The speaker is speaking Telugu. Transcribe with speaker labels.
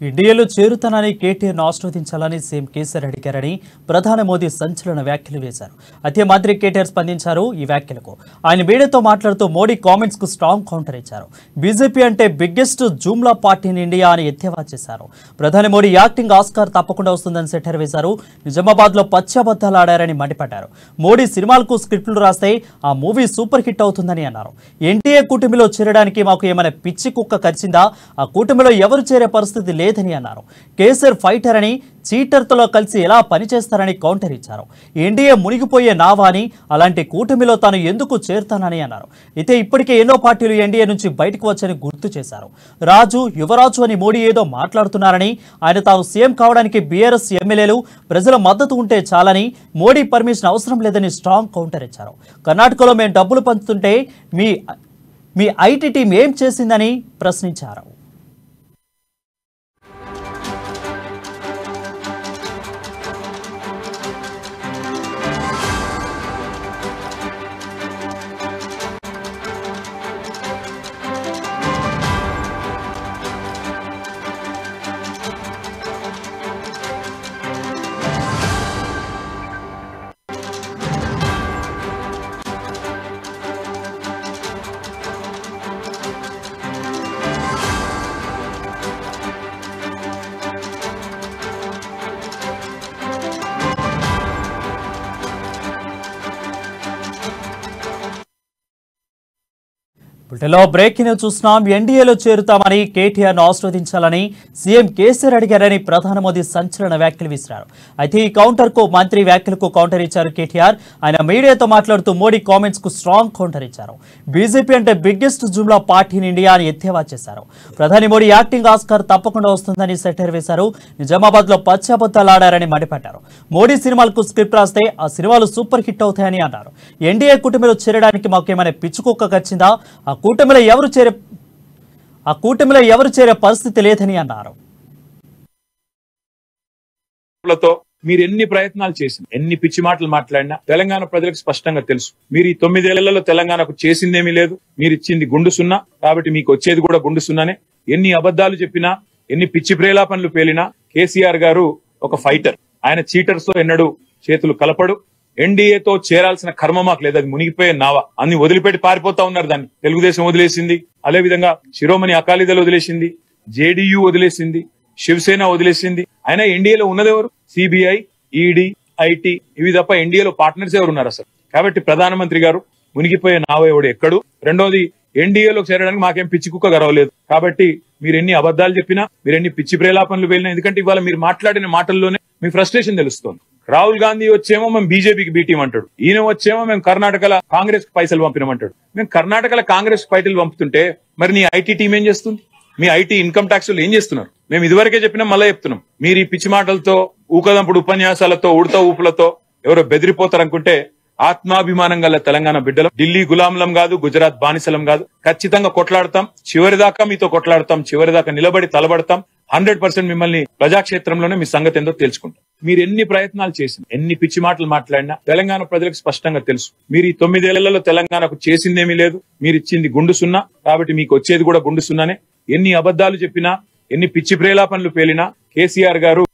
Speaker 1: ఇండియాలో చేరుతానని కేటీఆర్ను ఆశ్రవదించాలని సీఎం కేసీఆర్ అడిగారని ప్రధాని మోదీ సంచలన వ్యాఖ్యలు వేశారు. అయితే మంత్రి కేటీఆర్ స్పందించారు. ఈ వ్యాఖ్యలకు ఆయన మీడియాతో మాట్లాడుతూ మోడీ కామెంట్స్ కు స్ట్రాంగ్ కౌంటర్ ఇచ్చారు. బీజేపీ అంటే biggest Joomla party in India అని ఎద్దేవా చేశారు. ప్రధాని మోడీ యాక్టింగ్ ఆస్కార్ తప్పకుండా వస్తుందని సెటర్ వేశారు. నిజామాబాద్ లో పచ్చబద్దాలు ఆడారని మండిపడ్డారు. మోడీ సినిమాలకు స్క్రిప్టులు రాస్తే ఆ మూవీ సూపర్ హిట్ అవుతుందని అన్నారు. ఎన్టీఏ కూటమిలో చేరడానికి మాకు ఏమైనా పిచ్చి కుక్క కరిచిందా? ఆ కూటమిలో ఎవరు చేరే పరిస్థితి లేదని అన్నారు. కేసీఆర్ ఫైటర్ అని చీటర్తో కలిసి ఎలా పనిచేస్తారని కౌంటర్ ఇచ్చారు. ఎన్డీఏ మునిగిపోయే నావా అని, అలాంటి కూటమిలో తాను ఎందుకు చేరుతానని అన్నారు. అయితే ఇప్పటికే ఎన్నో పార్టీలు ఎన్డీఏ నుంచి బయటకు వచ్చని గుర్తు చేశారు. రాజు యువరాజు అని మోడీ ఏదో మాట్లాడుతున్నారని, ఆయన తాను సీఎం కావడానికి బీఆర్ఎస్ ఎమ్మెల్యేలు ప్రజల మద్దతు ఉంటే చాలని, మోడీ పర్మిషన్ అవసరం లేదని స్ట్రాంగ్ కౌంటర్ ఇచ్చారు. కర్ణాటకలో మేము డబ్బులు పంచుతుంటే మీ ఐటీ టీం ఏం చేసిందని ప్రశ్నించారు. బ్రేకింగ్ న్యూస్ చూస్తున్నాం. ఎన్డీఏలో చేరుతామని కేటీఆర్ను ఆశ్రవదించాలని సీఎం కేసీఆర్ అడిగారని ప్రధాని మోదీ సంచలన వ్యాఖ్యలు విసిరారు. అయితే ఈ కౌంటర్ కు మంత్రి వ్యాఖ్యలకు కౌంటర్ ఇచ్చారు కేటీఆర్. ఆయన మీడియాతో మాట్లాడుతూ మోడీ కామెంట్స్ కు స్ట్రాంగ్ కౌంటర్ ఇచ్చారు. బీజేపీ అంటే biggest jumla party in India అని ఎద్దేవా చేశారు. ప్రధాని మోడీ యాక్టింగ్ ఆస్కార్ తప్పకుండా వస్తుందని సెటర్ వేశారు. నిజామాబాద్ లో పచ్చబద్దాలు ఆడారని మండిపడ్డారు. మోడీ సినిమాలకు స్క్రిప్ట్ రాస్తే ఆ సినిమాలు సూపర్ హిట్ అవుతాయని అన్నారు. ఎన్డీఏ కూటమిలో చేరడానికి మాకు ఏమైనా పిచ్చుకుక్క కచ్చిందా? ఆ కూటమిలో ఎవరు చేరే పరిస్థితి లేదని అన్నారు.
Speaker 2: మీరు ఎన్ని ప్రయత్నాలు చేసిన, ఎన్ని పిచ్చి మాటలు మాట్లాడినా తెలంగాణ ప్రజలకు స్పష్టంగా తెలుసు. మీరు ఈ 9 ఏళ్లలో తెలంగాణకు చేసిందేమీ లేదు. మీరు ఇచ్చింది గుండు సున్నా. కాబట్టి మీకు వచ్చేది కూడా గుండు సున్నానే. ఎన్ని అబద్ధాలు చెప్పినా, ఎన్ని పిచ్చి ప్రేలాపనలు పేలినా కేసీఆర్ గారు ఒక ఫైటర్. ఆయన చీటర్స్ తో ఎన్నడూ చేతులు కలపడు. ఎన్డీఏతో చేరాల్సిన కర్మ మాకు లేదు. అది మునిగిపోయే నావా. అన్ని వదిలిపెట్టి పారిపోతా ఉన్నారు. దాన్ని తెలుగుదేశం వదిలేసింది, అదే విధంగా శిరోమణి అకాలీదళ్ వదిలేసింది, జేడీయూ వదిలేసింది, శివసేన వదిలేసింది. అయినా ఎన్డీఏలో ఉన్నదెవరు? సిబిఐ, ఈడీ, ఐటీ, ఇవి తప్ప ఎన్డీఏలో పార్ట్నర్స్ ఎవరు ఉన్నారు అసలు? కాబట్టి ప్రధానమంత్రి గారు మునిగిపోయే నావ ఎవడు ఎక్కడు. రెండోది, ఎన్డీఏలో చేరడానికి మాకేం పిచ్చి కుక్క గర్వలేదు. కాబట్టి మీరు ఎన్ని అబద్ధాలు చెప్పినా, మీరు ఎన్ని పిచ్చి ప్రేలాపనలు వెళ్ళినా, ఎందుకంటే ఇవాళ మీరు మాట్లాడిన మాటల్లోనే మీ ఫ్రస్ట్రేషన్ తెలుస్తోంది. రాహుల్ గాంధీ వచ్చేమో మేము బీజేపీకి బీటీం అంటాడు. ఈయన వచ్చేమో మేము కర్ణాటకలో కాంగ్రెస్ కు పైసలు పంపినామంటాడు. మేము కర్ణాటకలో కాంగ్రెస్ పైసలు పంపుతుంటే మరి నీ ఐటీ టీం ఏం చేస్తుంది? మీ ఐటీ ఇన్కమ్ ట్యాక్స్ ఏం చేస్తున్నారు? మేము ఇదివరకే చెప్పినాం, మళ్ళీ చెప్తున్నాం. మీరు ఈ పిచ్చి మాటలతో, ఊకదంపుడు ఉపన్యాసాలతో, ఉడత ఊపులతో ఎవరో బెదిరిపోతారనుకుంటే ఆత్మాభిమానం గల తెలంగాణ బిడ్డలు ఢిల్లీ గులాంలం కాదు, గుజరాత్ బానిసలం కాదు. ఖచ్చితంగా కొట్లాడతాం. చివరిదాకా మీతో కొట్లాడతాం. చివరిదాకా నిలబడి తలబడతాం. 100% మిమ్మల్ని ప్రజాక్షేత్రంలోనే మీ సంగతి ఏందో తెలుసుకుంటాం. మీరు ఎన్ని ప్రయత్నాలు చేసిన, ఎన్ని పిచ్చి మాటలు మాట్లాడినా తెలంగాణ ప్రజలకు స్పష్టంగా తెలుసు. మీరు ఈ 9 ఏళ్లలో తెలంగాణకు చేసిందేమీ లేదు. మీరు ఇచ్చింది గుండు సున్నా. కాబట్టి మీకు వచ్చేది కూడా గుండు సున్నానే. ఎన్ని అబద్ధాలు చెప్పినా, ఎన్ని పిచ్చి ప్రేలాపనలు పేలినా కేసీఆర్ గారు